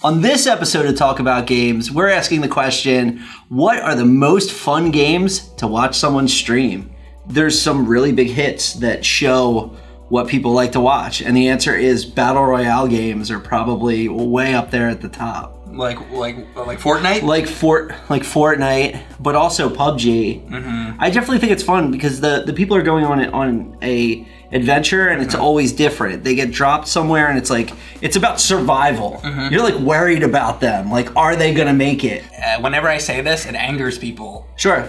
On this episode of Talk About Games, we're asking the question, what are the most fun games to watch someone stream? There's some really big hits that show what people like to watch, and the answer is Battle Royale games are probably way up there at the top. Like Fortnite? Like Fortnite, but also PUBG. Mm-hmm. I definitely think it's fun because the people are going on a adventure, and it's always different. They get dropped somewhere, and it's about survival. Mm-hmm. You're like worried about them. Like, are they gonna make it? Whenever I say this, it angers people. Sure.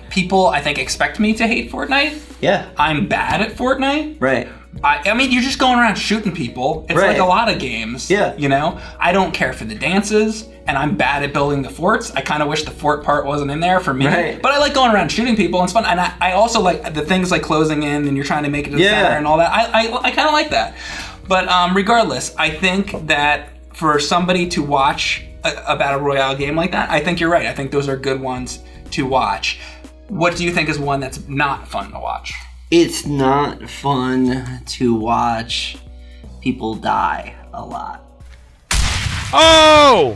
People I think expect me to hate Fortnite. Yeah. I'm bad at Fortnite. Right. I mean, you're just going around shooting people. It's like a lot of games. Yeah. You know? I don't care for the dances, and I'm bad at building the forts. I kind of wish the fort part wasn't in there for me. Right. But I like going around shooting people, and it's fun. And I also like the things like closing in, and you're trying to make it to the center and all that. I kind of like that. But regardless, I think that for somebody to watch a Battle Royale game like that, I think you're right. I think those are good ones to watch. What do you think is one that's not fun to watch? It's not fun to watch people die a lot. Oh!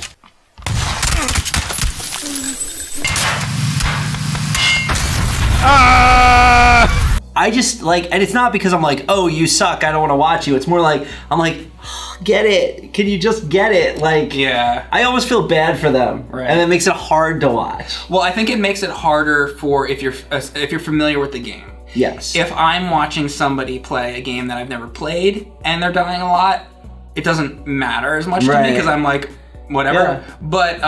I just and it's not because I'm like, oh, you suck, I don't want to watch you. It's more like, I'm like, oh, get it. Can you just get it? Like, yeah. I almost feel bad for them. Right. And it makes it hard to watch. Well, I think it makes it harder for if you're familiar with the game. Yes. If I'm watching somebody play a game that I've never played and they're dying a lot, it doesn't matter as much to me because I'm like, whatever. Yeah. But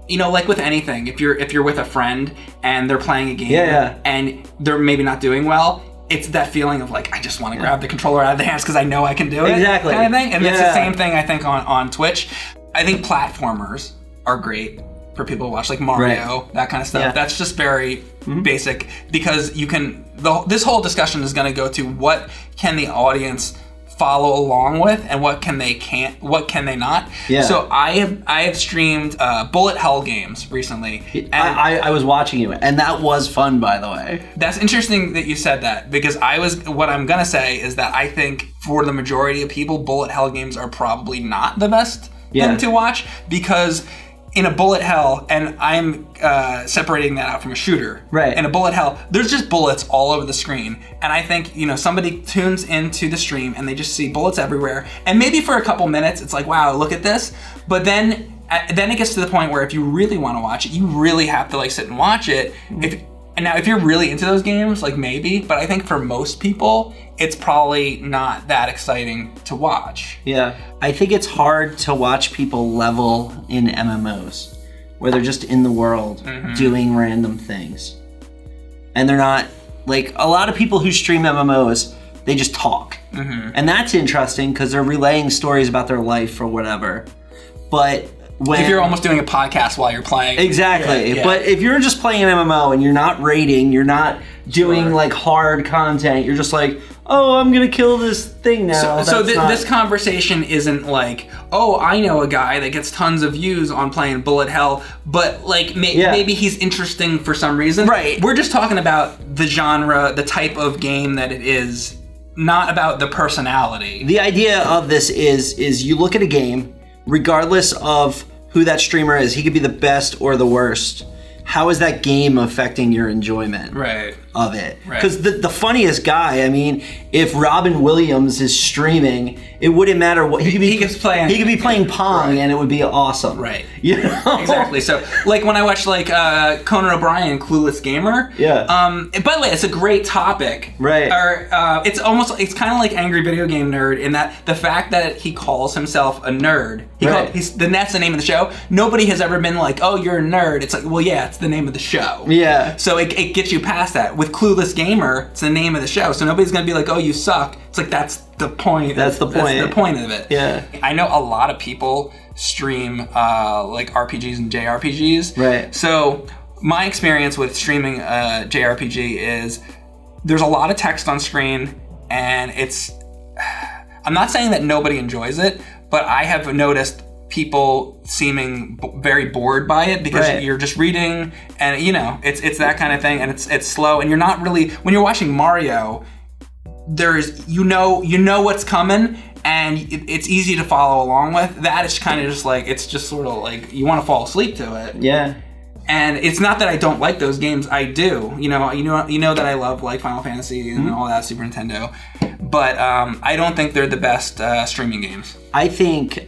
like with anything, if you're with a friend and they're playing a game and they're maybe not doing well, it's that feeling of like, I just want to grab the controller out of their hands because I know I can do it. Exactly. Kind of thing. And it's the same thing I think on Twitch. I think platformers are great for people to watch, like Mario, that kind of stuff. Yeah. That's just very basic because you can. This whole discussion is going to go to what can the audience follow along with and what can they not. Yeah. So I have streamed bullet hell games recently. And I was watching you, and that was fun, by the way. That's interesting that you said that because what I'm gonna say is that I think for the majority of people, bullet hell games are probably not the best thing to watch because in a bullet hell, and I'm separating that out from a shooter. Right. In a bullet hell, there's just bullets all over the screen. And I think, somebody tunes into the stream and they just see bullets everywhere. And maybe for a couple minutes, it's like, wow, look at this. But then it gets to the point where if you really want to watch it, you really have to sit and watch it. If you're really into those games, maybe. But I think for most people, it's probably not that exciting to watch. Yeah. I think it's hard to watch people level in MMOs where they're just in the world doing random things. And they're not, a lot of people who stream MMOs, they just talk. Mm-hmm. And that's interesting because they're relaying stories about their life or whatever. But if you're almost doing a podcast while you're playing. Exactly. Yeah. But if you're just playing an MMO and you're not raiding, you're not doing hard content, you're just like, oh, I'm going to kill this thing now. So this conversation isn't like, oh, I know a guy that gets tons of views on playing bullet hell, but maybe he's interesting for some reason. Right. We're just talking about the genre, the type of game that it is, not about the personality. The idea of this is you look at a game, regardless of who that streamer is, he could be the best or the worst. How is that game affecting your enjoyment of it? Because the funniest guy, I mean, if Robin Williams is streaming, it wouldn't matter what he could be playing Pong and it would be awesome. Right. You know? Exactly. So when I watch Conan O'Brien, Clueless Gamer. Yeah. By the way, it's a great topic. Right. Or it's kind of like Angry Video Game Nerd in that the fact that he calls himself a nerd. That's the name of the show. Nobody has ever been like, oh, you're a nerd. It's like, well, yeah, it's the name of the show. Yeah. So it gets you past that. With Clueless Gamer, it's the name of the show. So nobody's going to be like, oh, you suck. It's like, that's the point. That's the point of it. Yeah. I know a lot of people stream RPGs and JRPGs. Right. So my experience with streaming JRPG is there's a lot of text on screen and I'm not saying that nobody enjoys it, but I have noticed people seeming very bored by it because you're just reading and it's that kind of thing and it's slow and you're not really, when you're watching Mario, you know what's coming, and it's easy to follow along with. That is kind of just like, it's just sort of like you want to fall asleep to it. Yeah. And it's not that I don't like those games. I do. You know that I love like Final Fantasy and all that, Super Nintendo. But I don't think they're the best streaming games. I think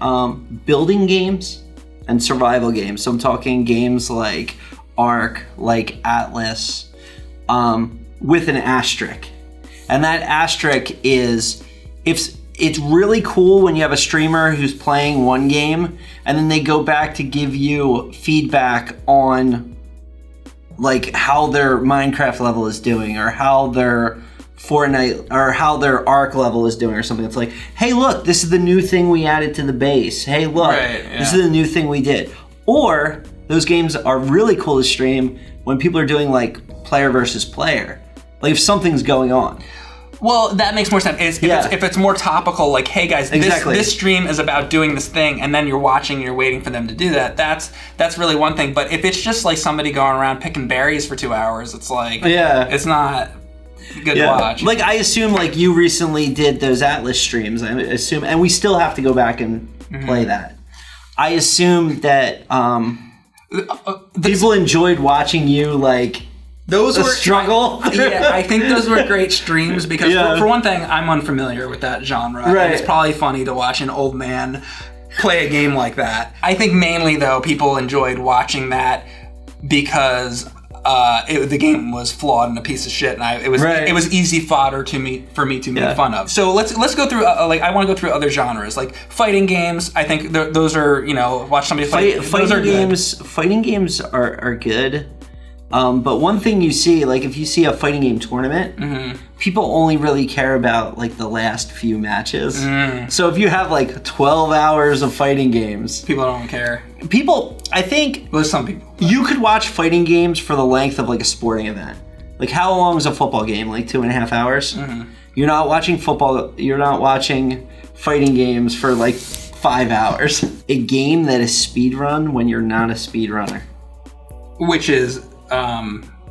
building games and survival games. So I'm talking games like Ark, like Atlas, with an asterisk. And that asterisk is, if it's really cool when you have a streamer who's playing one game and then they go back to give you feedback on like how their Minecraft level is doing, or how their Fortnite, or how their Ark level is doing, or something. It's like, hey, look, this is the new thing we added to the base. Hey, look, this is the new thing we did. Or those games are really cool to stream when people are doing like player versus player. Like if something's going on. Well, that makes more sense. If it's more topical, like, hey guys, this stream is about doing this thing, and then you're watching and you're waiting for them to do that, that's really one thing. But if it's just like somebody going around picking berries for 2 hours, it's like, it's not good to watch. Like, I assume like you recently did those Atlas streams, I assume, and we still have to go back and play that. I assume that people enjoyed watching you like, those were struggle. Yeah, I think those were great streams because for one thing, I'm unfamiliar with that genre. Right. And it's probably funny to watch an old man play a game like that. I think mainly though, people enjoyed watching that because the game was flawed and a piece of shit, and it was easy fodder for me to make fun of. So let's go through I want to go through other genres like fighting games. I think those are, watch somebody fight. Fighting games are good. But one thing you see, like if you see a fighting game tournament, people only really care about like the last few matches. So if you have like 12 hours of fighting games, people don't care. I think there's some people. You could watch fighting games for the length of like a sporting event. Like how long is a football game? Like 2.5 hours? You're not watching football. You're not watching fighting games for like 5 hours. A game that is speedrun when you're not a speedrunner. Which is...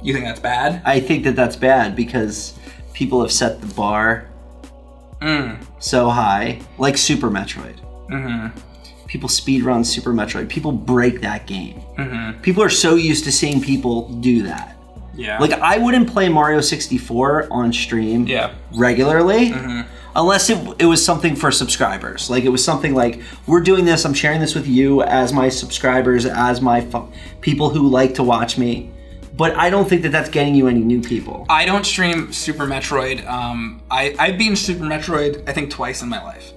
you think that's bad? I think that's bad because people have set the bar so high, like Super Metroid. People speedrun Super Metroid. People break that game. People are so used to seeing people do that. Yeah. Like I wouldn't play Mario 64 on stream regularly unless it was something for subscribers. Like it was something like, we're doing this, I'm sharing this with you as my subscribers, as my people who like to watch me. But I don't think that's getting you any new people. I don't stream Super Metroid. I've beaten Super Metroid, I think, twice in my life.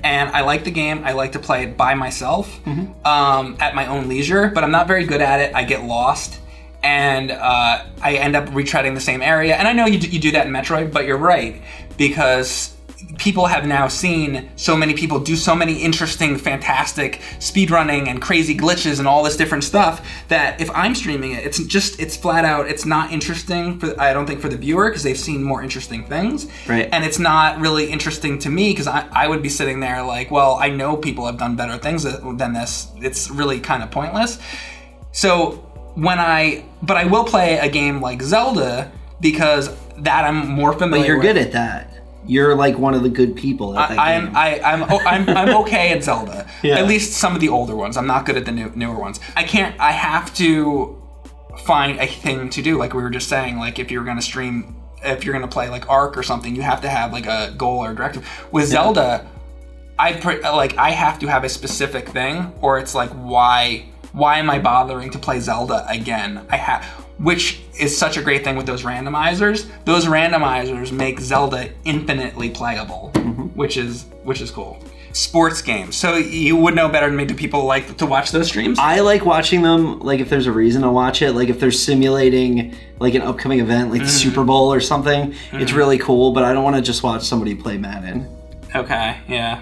And I like the game. I like to play it by myself at my own leisure. But I'm not very good at it. I get lost. And I end up retreading the same area. And I know you do that in Metroid, but you're right. Because people have now seen so many people do so many interesting, fantastic speedrunning and crazy glitches and all this different stuff that if I'm streaming it, it's flat out, it's not interesting I don't think for the viewer because they've seen more interesting things. Right. And it's not really interesting to me because I would be sitting there like, well, I know people have done better things than this. It's really kind of pointless. So but I will play a game like Zelda because that I'm more familiar with. But you're good at that. You're like one of the good people at that game. I'm okay at Zelda. At least some of the older ones. I'm not good at the newer ones. I have to find a thing to do, like we were just saying, like if you're gonna stream, if you're gonna play like Ark or something, you have to have like a goal or a directive. With Zelda, I have to have a specific thing, or it's like why am I bothering to play Zelda again? Which is such a great thing with those randomizers. Those randomizers make Zelda infinitely playable, which is cool. Sports games. So you would know better than me. Do people like to watch those streams? I like watching them, like if there's a reason to watch it. Like if they're simulating like an upcoming event, like the Super Bowl or something. It's really cool, but I don't want to just watch somebody play Madden. Okay, yeah.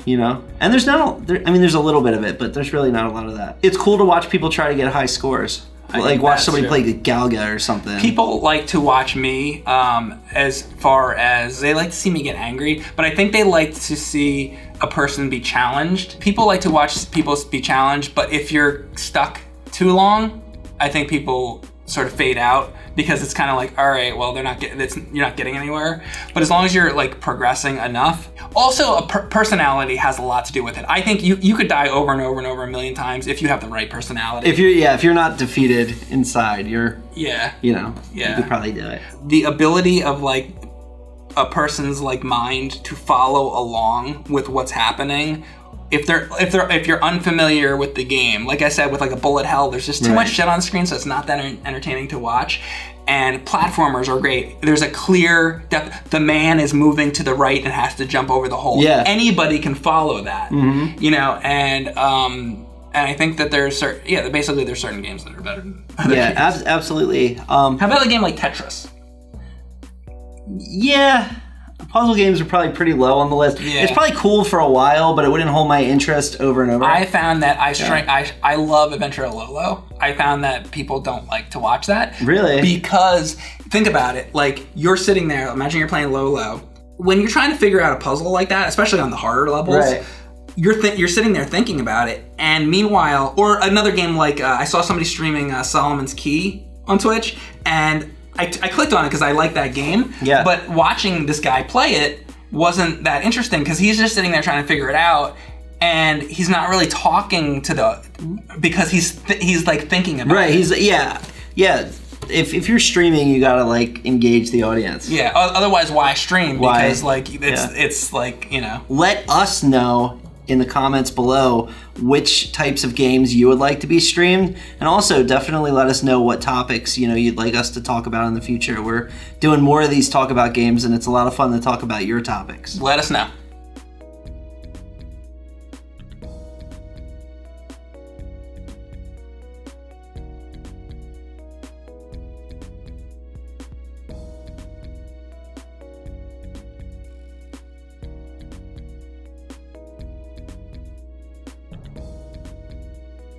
And there's there's a little bit of it, but there's really not a lot of that. It's cool to watch people try to get high scores. Like watch somebody play Galga or something. People like to watch me as far as they like to see me get angry, but I think they like to see a person be challenged. People like to watch people be challenged, but if you're stuck too long, I think people sort of fade out because it's kind of like, all right, well, you're not getting anywhere. But as long as you're like progressing enough, also a personality has a lot to do with it. I think you could die over and over and over a million times if you have the right personality. If you're not defeated inside, you could probably do it. The ability of like a person's like mind to follow along with what's happening. If you're unfamiliar with the game, like I said, with like a bullet hell, there's just too much shit on screen, so it's not that entertaining to watch. And platformers are great. There's a clear depth. The man is moving to the right and has to jump over the hole. Yeah. Anybody can follow that. Mm-hmm. And I think that there's basically there's certain games that are better than other games. Absolutely. How about a game like Tetris? Yeah. Puzzle games are probably pretty low on the list. Yeah. It's probably cool for a while, but it wouldn't hold my interest over and over. I found that I love Adventure Lolo. I found that people don't like to watch that. Really? Because, think about it, like, you're sitting there, imagine you're playing Lolo. When you're trying to figure out a puzzle like that, especially on the harder levels, you're sitting there thinking about it, and meanwhile, or another game like, I saw somebody streaming Solomon's Key on Twitch, and I clicked on it because I like that game, but watching this guy play it wasn't that interesting because he's just sitting there trying to figure it out, and he's not really talking to because he's like thinking about it. Right, If you're streaming, you gotta like engage the audience. Yeah, otherwise why stream? Because like it's like, Let us know in the comments below which types of games you would like to be streamed, and also definitely let us know what topics you'd like us to talk about in the future. We're doing more of these talk about games, and it's a lot of fun to talk about your topics. Let us know.